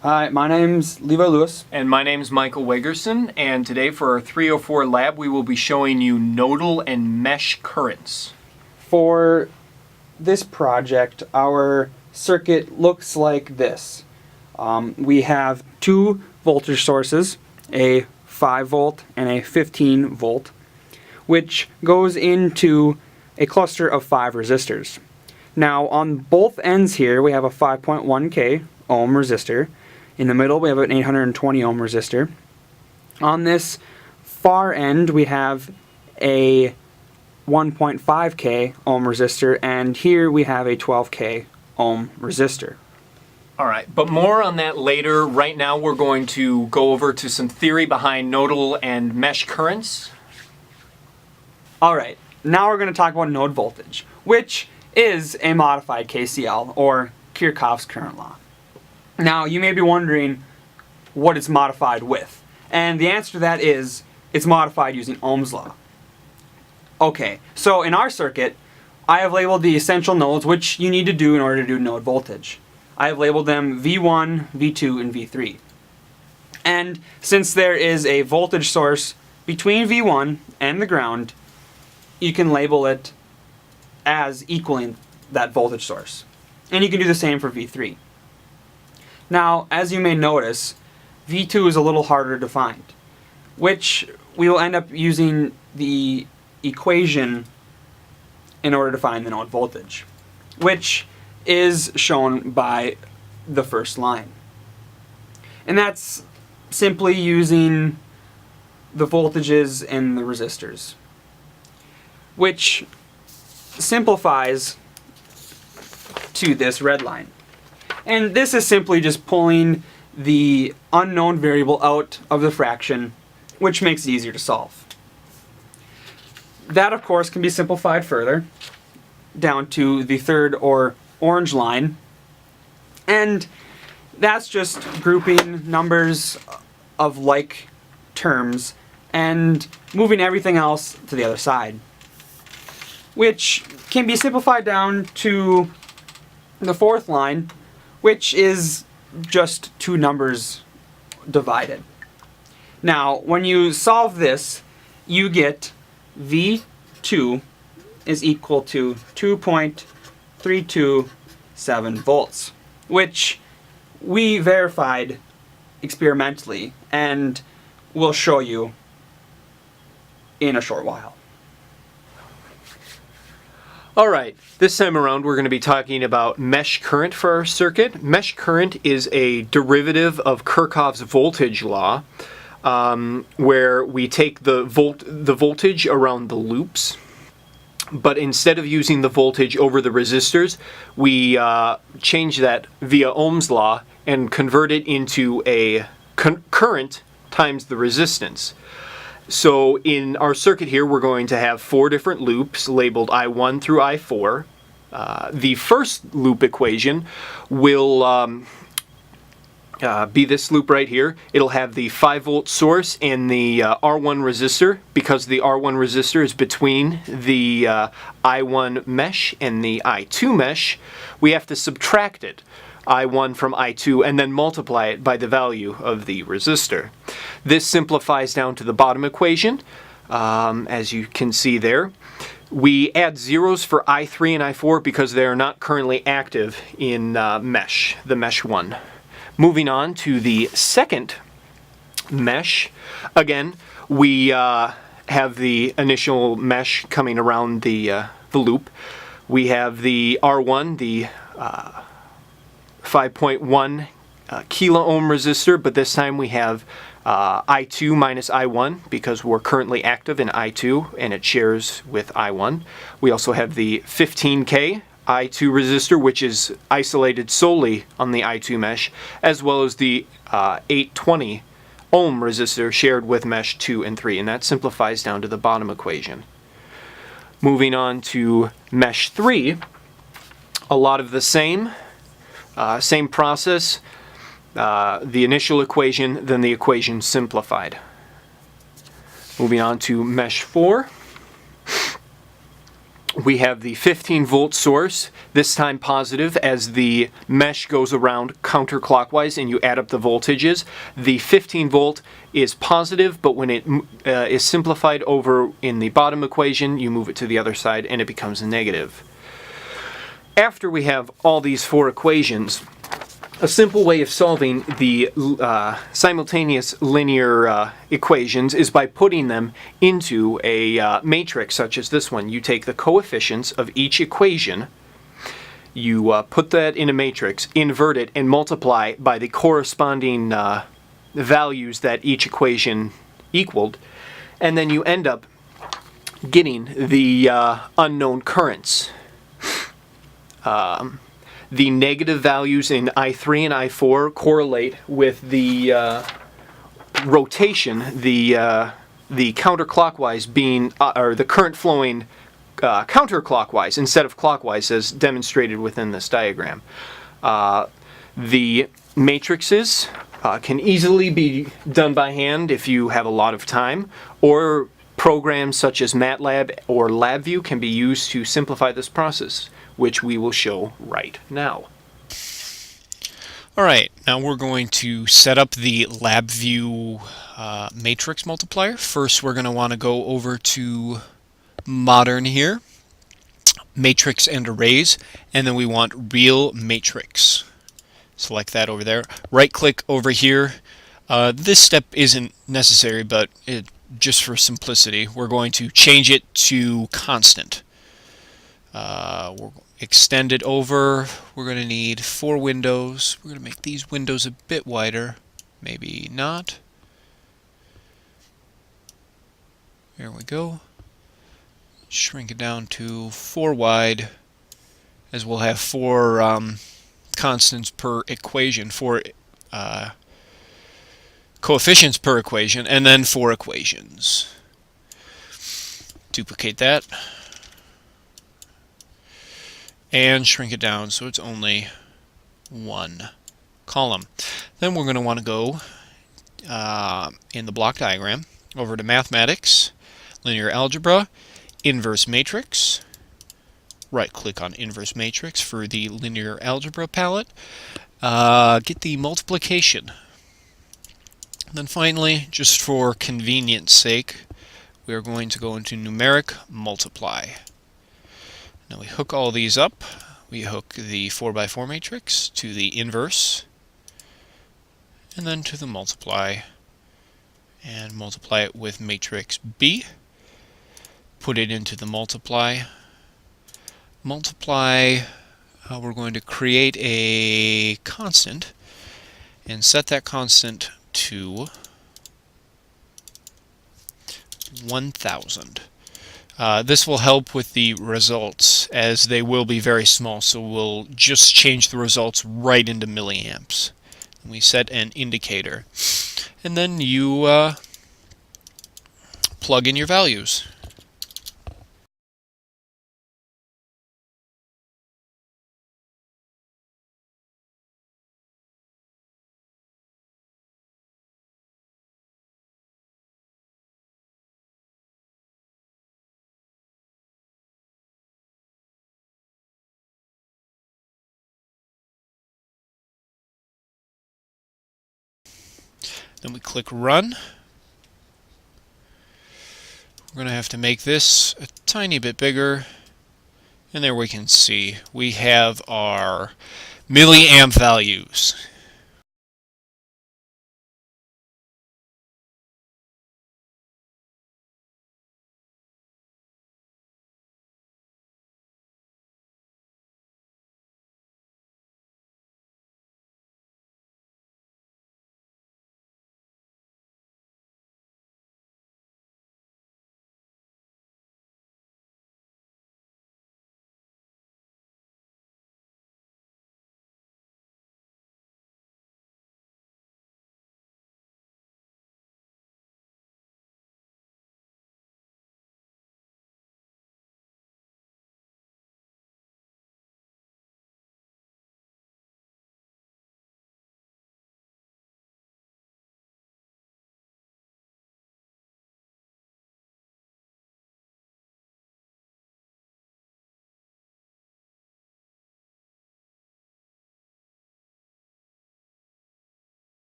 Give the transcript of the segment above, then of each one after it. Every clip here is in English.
Hi, my name's Levi Lewis. And my name's Michael Wegerson, and today for our 304 lab we will be showing you nodal and mesh currents. For this project, our circuit looks like this. We have two voltage sources, a 5 volt and a 15 volt, which goes into a cluster of 5 resistors. Now on both ends here we have a 5.1k ohm resistor. In the middle we have an 820 ohm resistor. On this far end we have a 1.5k ohm resistor, and here we have a 12k ohm resistor. Alright, but more on that later. Right now we're going to go over to some theory behind nodal and mesh currents. Alright, now we're going to talk about node voltage, which is a modified KCL, or Kirchhoff's current law. Now, you may be wondering what it's modified with. And the answer to that is, it's modified using Ohm's law. Okay, so in our circuit, I have labeled the essential nodes, which you need to do in order to do node voltage. I have labeled them V1, V2, and V3. And since there is a voltage source between V1 and the ground, you can label it as equaling that voltage source. And you can do the same for V3. Now, as you may notice, V2 is a little harder to find, which we will end up using the equation in order to find the node voltage, which is shown by the first line. And that's simply using the voltages and the resistors, which simplifies to this red line. And this is simply just pulling the unknown variable out of the fraction, which makes it easier to solve. That, of course, can be simplified further down to the third or orange line. And that's just grouping numbers of like terms and moving everything else to the other side, which can be simplified down to the fourth line, which is just two numbers divided. Now, when you solve this, you get V2 is equal to 2.327 volts, which we verified experimentally and will show you in a short while. Alright, this time around we're going to be talking about mesh current for our circuit. Mesh current is a derivative of Kirchhoff's voltage law, where we take the voltage around the loops, but instead of using the voltage over the resistors, we change that via Ohm's law and convert it into a current times the resistance. So in our circuit here we're going to have 4 different loops labeled I1 through I4. The first loop equation will be this loop right here. It'll have the 5 volt source and the R1 resistor. Because the R1 resistor is between the I1 mesh and the I2 mesh, we have to subtract it, I1 from I2, and then multiply it by the value of the resistor. This simplifies down to the bottom equation, as you can see there. We add zeros for I3 and I4 because they are not currently active in the mesh 1. Moving on to the second mesh, again, we have the initial mesh coming around the loop. We have the R1, the 5.1 kilo ohm resistor, but this time we have I2 minus I1 because we're currently active in I2 and it shares with I1. We also have the 15K I2 resistor, which is isolated solely on the I2 mesh, as well as the 820 ohm resistor shared with mesh 2 and 3, and that simplifies down to the bottom equation. Moving on to mesh 3, a lot of the same process, the initial equation, then the equation simplified. Moving on to mesh 4, We have the 15-volt source, this time positive, as the mesh goes around counterclockwise and you add up the voltages. The 15-volt is positive, but when it is simplified over in the bottom equation, you move it to the other side and it becomes negative. After we have all these four equations, a simple way of solving the simultaneous linear equations is by putting them into a matrix such as this one. You take the coefficients of each equation, you put that in a matrix, invert it, and multiply by the corresponding values that each equation equaled, and then you end up getting the unknown currents. The negative values in I3 and I4 correlate with the rotation, the counterclockwise being, or the current flowing counterclockwise instead of clockwise, as demonstrated within this diagram. The matrices can easily be done by hand if you have a lot of time, or programs such as MATLAB or LabVIEW can be used to simplify this process, which we will show right now. Alright, now we're going to set up the LabVIEW matrix multiplier. First we're going to want to go over to Modern here, Matrix and Arrays, and then we want Real Matrix. Select that over there. Right click over here. This step isn't necessary, but just for simplicity, we're going to change it to constant. We'll extend it over. We're going to need 4 windows. We're going to make these windows a bit wider. Maybe not. There we go. Shrink it down to 4 wide, as we'll have 4 constants per equation, 4 coefficients per equation, and then 4 equations. Duplicate that. And shrink it down so it's only 1 column. Then we're going to want to go in the block diagram over to Mathematics, Linear Algebra, Inverse Matrix. Right click on Inverse Matrix for the Linear Algebra palette. Get the multiplication. And then finally, just for convenience sake, we are going to go into Numeric Multiply. Now we hook all these up. We hook the 4x4 matrix to the inverse, and then to the multiply, and multiply it with matrix B. Put it into the multiply. Multiply, we're going to create a constant and set that constant to 1000. This will help with the results, as they will be very small, so we'll just change the results right into milliamps. And we set an indicator. And then you plug in your values. Then we click Run. We're going to have to make this a tiny bit bigger. And there we can see we have our milliamp values.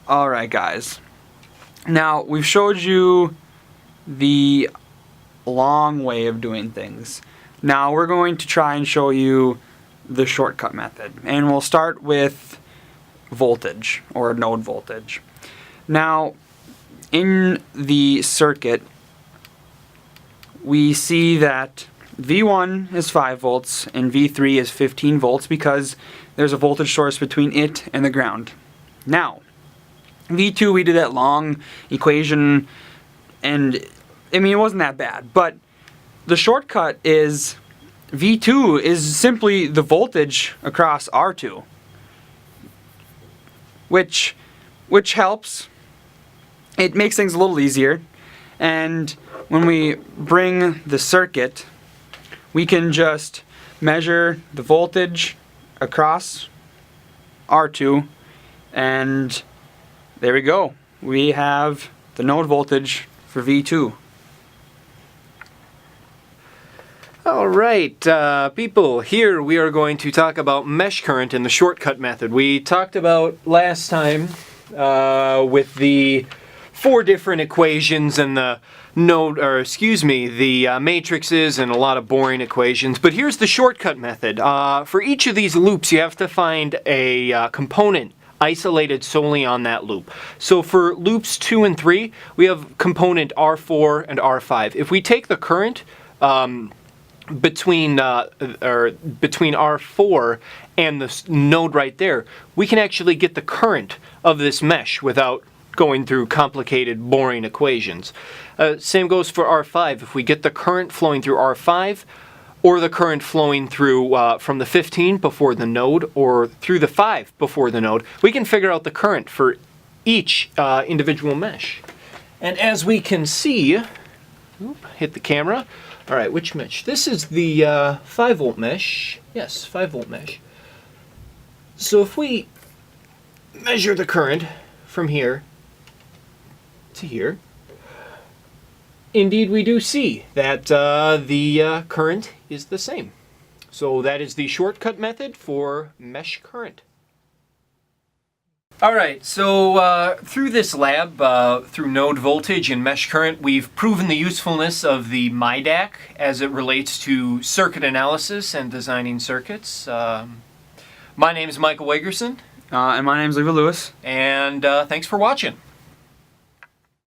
Alright guys, now we've showed you the long way of doing things. Now we're going to try and show you the shortcut method, and we'll start with voltage or node voltage. Now in the circuit we see that V1 is 5 volts and V3 is 15 volts because there's a voltage source between it and the ground. Now V2, we did that long equation, and I mean, it wasn't that bad, but the shortcut is V2 is simply the voltage across R2, which helps. It makes things a little easier, and when we bring the circuit, we can just measure the voltage across R2, and there we go. We have the node voltage for V2. Alright, people, here we are going to talk about mesh current and the shortcut method. We talked about last time with the 4 different equations and the the matrices and a lot of boring equations. But here's the shortcut method. For each of these loops, you have to find a component isolated solely on that loop. So for loops 2 and 3, we have component R4 and R5. If we take the current between R4 and the node right there, we can actually get the current of this mesh without going through complicated, boring equations. Same goes for R5. If we get the current flowing through R5, or the current flowing through from the 15 before the node, or through the 5 before the node, we can figure out the current for each individual mesh. And as we can see, hit the camera. All right, which mesh? This is the 5 volt mesh. Yes, 5 volt mesh. So if we measure the current from here to here, indeed we do see that the current is the same. So that is the shortcut method for mesh current. Alright, so through this lab, through node voltage and mesh current, we've proven the usefulness of the MIDAC as it relates to circuit analysis and designing circuits. My name is Michael Wegerson. And my name's Levi Lewis. And thanks for watching.